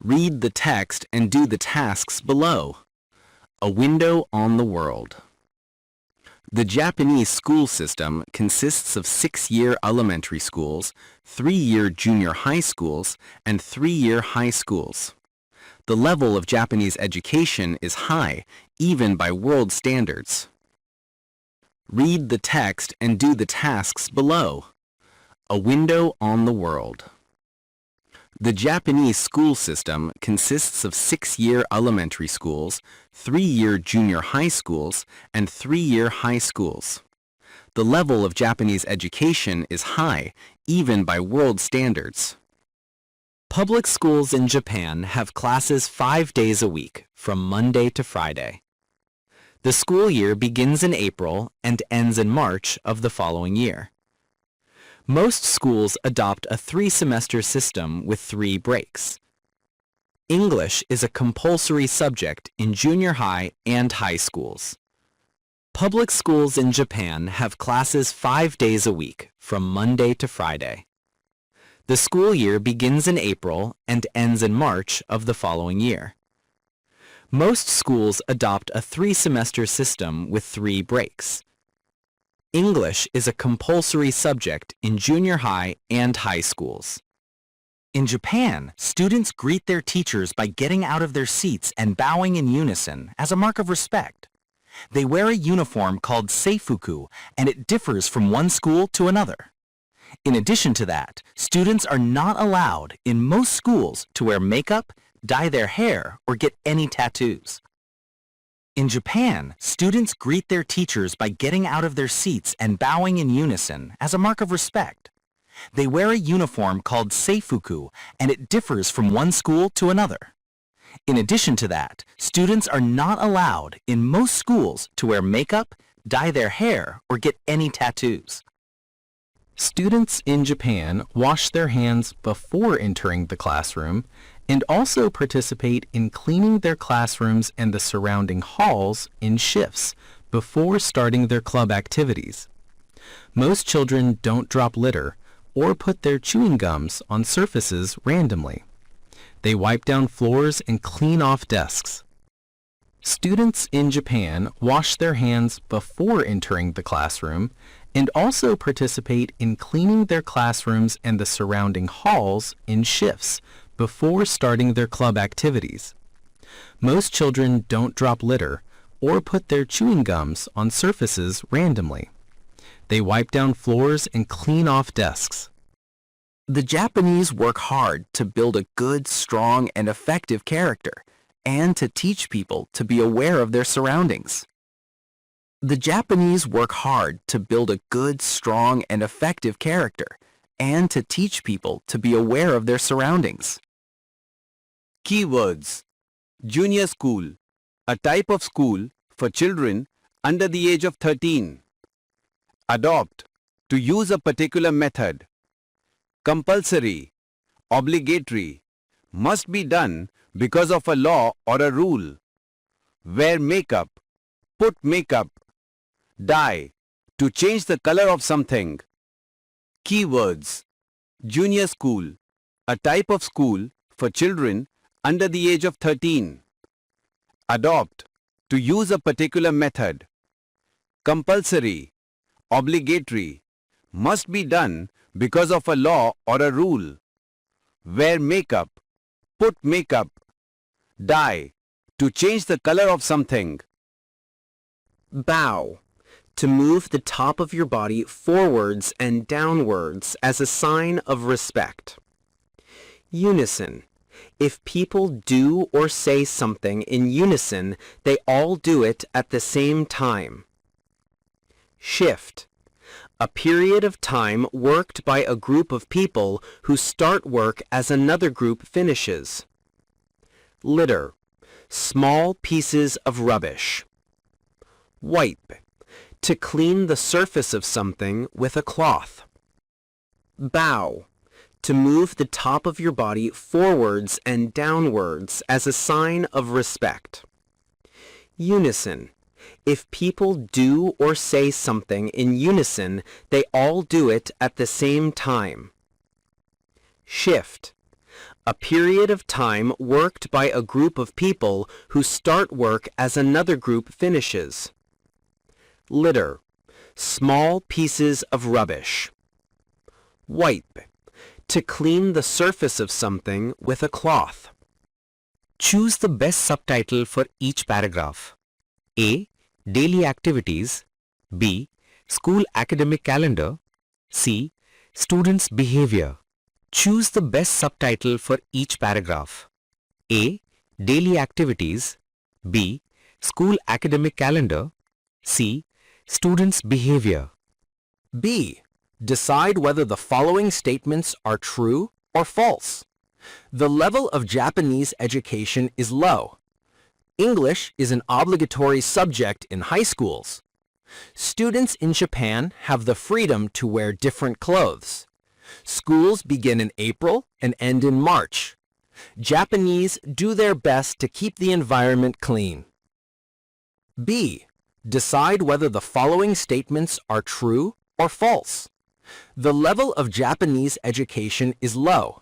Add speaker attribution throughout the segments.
Speaker 1: Read the text and do the tasks below. A window on the world. The Japanese school system consists of 6-year elementary schools, 3-year junior high schools, and 3-year high schools. The level of Japanese education is high, even by world standards. Read the text and do the tasks below. A window on the world. The Japanese school system consists of 6-year elementary schools, 3-year junior high schools, and 3-year high schools. The level of Japanese education is high, even by world standards. Public schools in Japan have classes 5 days a week, from Monday to Friday. The school year begins in April and ends in March of the following year. Most schools adopt a 3-semester system with 3 breaks. English is a compulsory subject in junior high and high schools. Public schools in Japan have classes 5 days a week, from Monday to Friday. The school year begins in April and ends in March of the following year. Most schools adopt a 3-semester system with 3 breaks. English is a compulsory subject in junior high and high schools. In Japan, students greet their teachers by getting out of their seats and bowing in unison as a mark of respect. They wear a uniform called seifuku, and it differs from one school to another. In addition to that, students are not allowed in most schools to wear makeup, dye their hair, or get any tattoos. In Japan, students greet their teachers by getting out of their seats and bowing in unison as a mark of respect. They wear a uniform called seifuku, and it differs from one school to another. In addition to that, students are not allowed in most schools to wear makeup, dye their hair, or get any tattoos. Students in Japan wash their hands before entering the classroom and also participate in cleaning their classrooms and the surrounding halls in shifts before starting their club activities. Most children don't drop litter or put their chewing gums on surfaces randomly. They wipe down floors and clean off desks. Students in Japan wash their hands before entering the classroom and also participate in cleaning their classrooms and the surrounding halls in shifts before starting their club activities. Most children don't drop litter or put their chewing gums on surfaces randomly. They wipe down floors and clean off desks. The Japanese work hard to build a good, strong, and effective character, and to teach people to be aware of their surroundings. The Japanese work hard to build a good, strong, and effective character, and to teach people to be aware of their surroundings.
Speaker 2: Keywords. Junior school, a type of school for children under the age of 13. Adopt, to use a particular method. Compulsory, obligatory, must be done because of a law or a rule. Wear makeup, put makeup. Dye, to change the color of something. Keywords. Junior school, a type of school for children under the age of 13. Adopt, to use a particular method. Compulsory, obligatory, must be done because of a law or a rule. Wear makeup, put makeup. Dye, to change the color of something.
Speaker 1: Bow, to move the top of your body forwards and downwards as a sign of respect. Unison, if people do or say something in unison, they all do it at the same time. Shift, a period of time worked by a group of people who start work as another group finishes. Litter, small pieces of rubbish. Wipe, to clean the surface of something with a cloth. Bow, to move the top of your body forwards and downwards as a sign of respect. Unison, if people do or say something in unison, they all do it at the same time. Shift, A period of time worked by a group of people who start work as another group finishes. Litter. Small pieces of rubbish. Wipe. To clean the surface of something with a cloth. Choose the best subtitle for each paragraph. A. Daily activities. B. School academic calendar. C. Students' behavior. Choose the best subtitle for each paragraph. A. Daily activities. B. School academic calendar. C. Students' behavior. B. Decide whether the following statements are true or false. The level of Japanese education is low. English is an obligatory subject in high schools. Students in Japan have the freedom to wear different clothes. Schools begin in April and end in March. Japanese do their best to keep the environment clean. B. Decide whether the following statements are true or false. The level of Japanese education is low.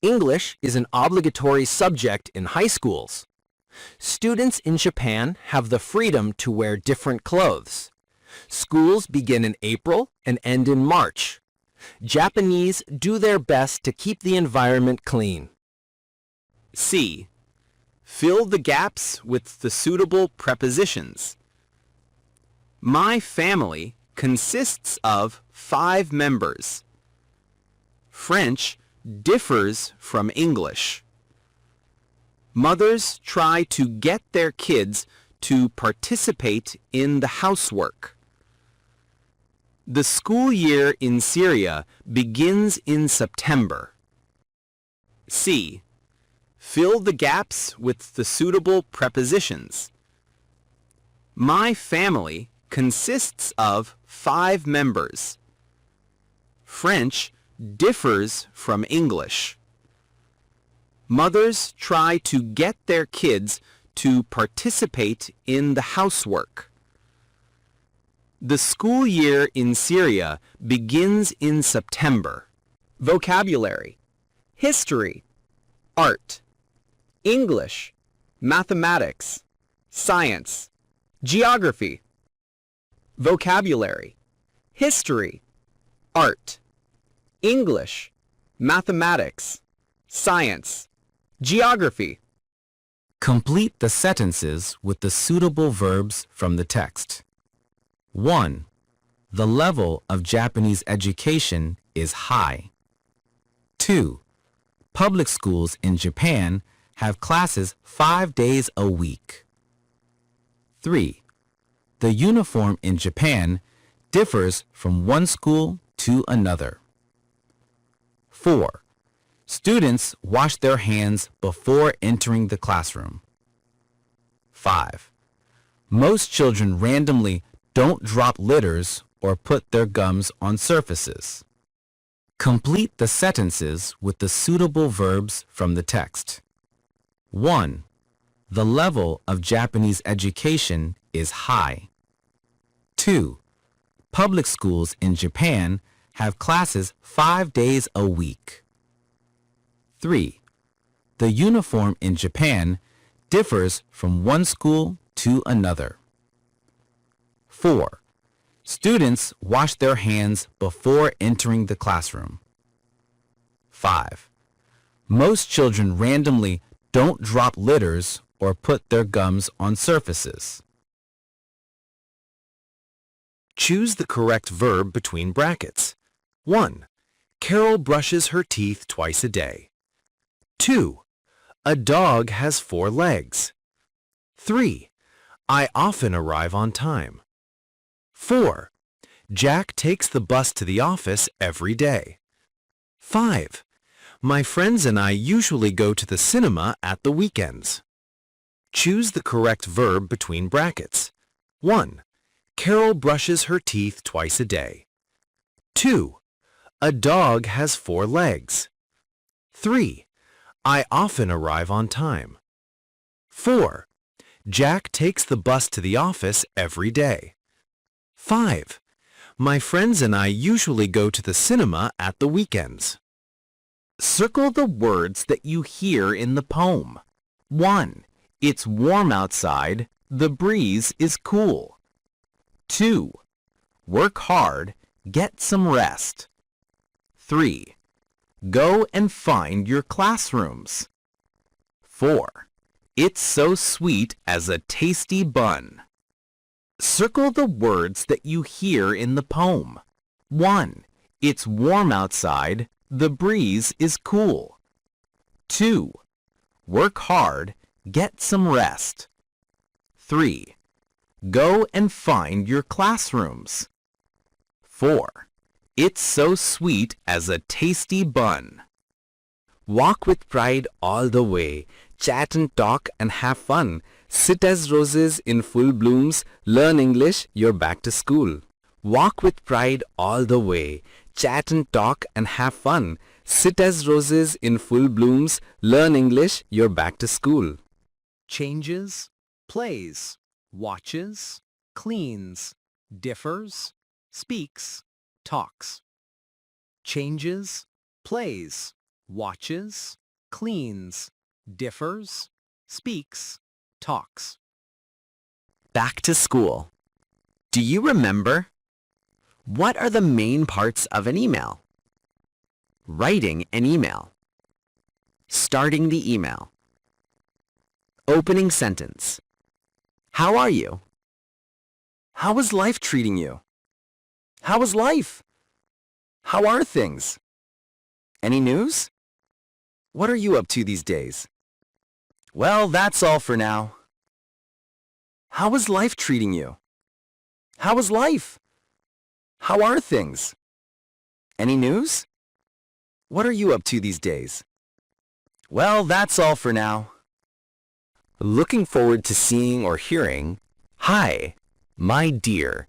Speaker 1: English is an obligatory subject in high schools. Students in Japan have the freedom to wear different clothes. Schools begin in April and end in March. Japanese do their best to keep the environment clean. C. Fill the gaps with the suitable prepositions. My family consists of 5 members. French differs from English. Mothers try to get their kids to participate in the housework. The school year in Syria begins in September. C. Fill the gaps with the suitable prepositions. My family consists of 5 members. French differs from English. Mothers try to get their kids to participate in the housework. The school year in Syria begins in September. Vocabulary: history, art, English, mathematics, science, geography. Vocabulary: history, art, English, mathematics, science, geography. Complete the sentences with the suitable verbs from the text. 1. The level of Japanese education is high. 2. Public schools in Japan have classes 5 days a week. 3. The uniform in Japan differs from one school to another. 4. Students wash their hands before entering the classroom. 5. Most children randomly don't drop litters or put their gums on surfaces. Complete the sentences with the suitable verbs from the text. 1. The level of Japanese education is high. 2. Public schools in Japan have classes 5 days a week. 3. The uniform in Japan differs from one school to another. 4. Students wash their hands before entering the classroom. 5. Most children randomly don't drop litters or put their gums on surfaces. Choose the correct verb between brackets. 1. Carol brushes her teeth twice a day. 2. A dog has 4 legs. 3. I often arrive on time. 4. Jack takes the bus to the office every day. 5. My friends and I usually go to the cinema at the weekends. Choose the correct verb between brackets. 1. Carol brushes her teeth twice a day. 2. A dog has 4 legs. 3. I often arrive on time. 4. Jack takes the bus to the office every day. 5. My friends and I usually go to the cinema at the weekends. Circle the words that you hear in the poem. 1. It's warm outside. The breeze is cool. 2. Work hard. Get some rest. 3. Go and find your classrooms. 4. It's so sweet as a tasty bun. Circle the words that you hear in the poem. 1. It's warm outside. The breeze is cool. 2. Work hard. Get some rest. 3. Go and find your classrooms. 4. It's so sweet as a tasty bun. Walk with pride all the way. Chat and talk and have fun. Sit as roses in full blooms. Learn English, you're back to school. Walk with pride all the way. Chat and talk and have fun. Sit as roses in full blooms. Learn English, you're back to school.
Speaker 3: Changes, plays, watches, cleans, differs, speaks, talks. Changes, plays, watches, cleans, differs, speaks, talks.
Speaker 1: Back to school. Do you remember? What are the main parts of an email? Writing an email. Starting the email. Opening sentence. How are you? How is life treating you? How is life? How are things? Any news? What are you up to these days? Well, that's all for now. How is life treating you? How is life? How are things? Any news? What are you up to these days? Well, that's all for now. Looking forward to seeing or hearing, hi, my dear,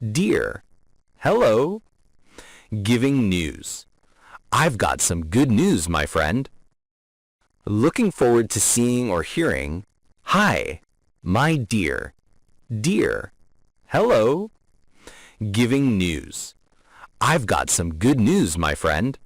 Speaker 1: dear, hello. Giving news. I've got some good news, my friend. Looking forward to seeing or hearing, hi, my dear, dear, hello. Giving news. I've got some good news, my friend.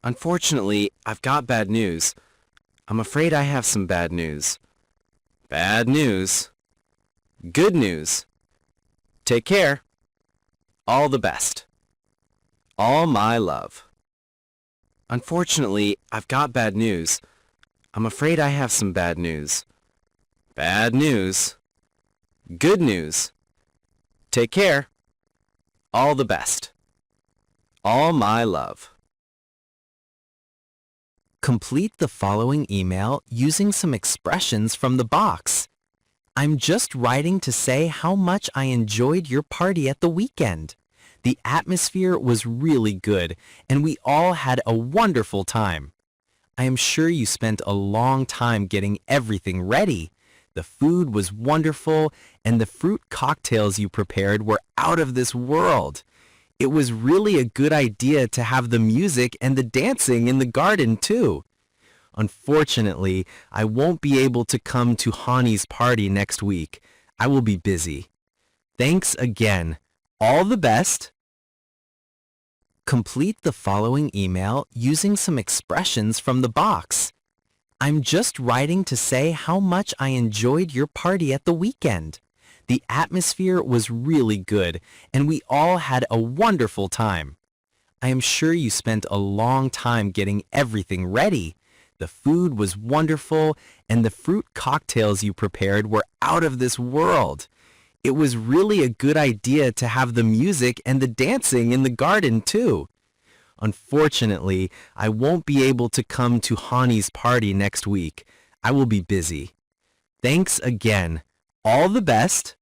Speaker 1: Unfortunately, I've got bad news. I'm afraid I have some bad news. Bad news. Good news. Take care. All the best. All my love. Unfortunately, I've got bad news. I'm afraid I have some bad news. Bad news. Good news. Take care. All the best. All my love. Complete the following email using some expressions from the box. I'm just writing to say how much I enjoyed your party at the weekend. The atmosphere was really good, and we all had a wonderful time. I am sure you spent a long time getting everything ready. The food was wonderful, and the fruit cocktails you prepared were out of this world. It was really a good idea to have the music and the dancing in the garden, too. Unfortunately, I won't be able to come to Hani's party next week. I will be busy. Thanks again. All the best. Complete the following email using some expressions from the box. I'm just writing to say how much I enjoyed your party at the weekend. The atmosphere was really good, and we all had a wonderful time. I am sure you spent a long time getting everything ready. The food was wonderful, and the fruit cocktails you prepared were out of this world. It was really a good idea to have the music and the dancing in the garden, too. Unfortunately, I won't be able to come to Hani's party next week. I will be busy. Thanks again. All the best.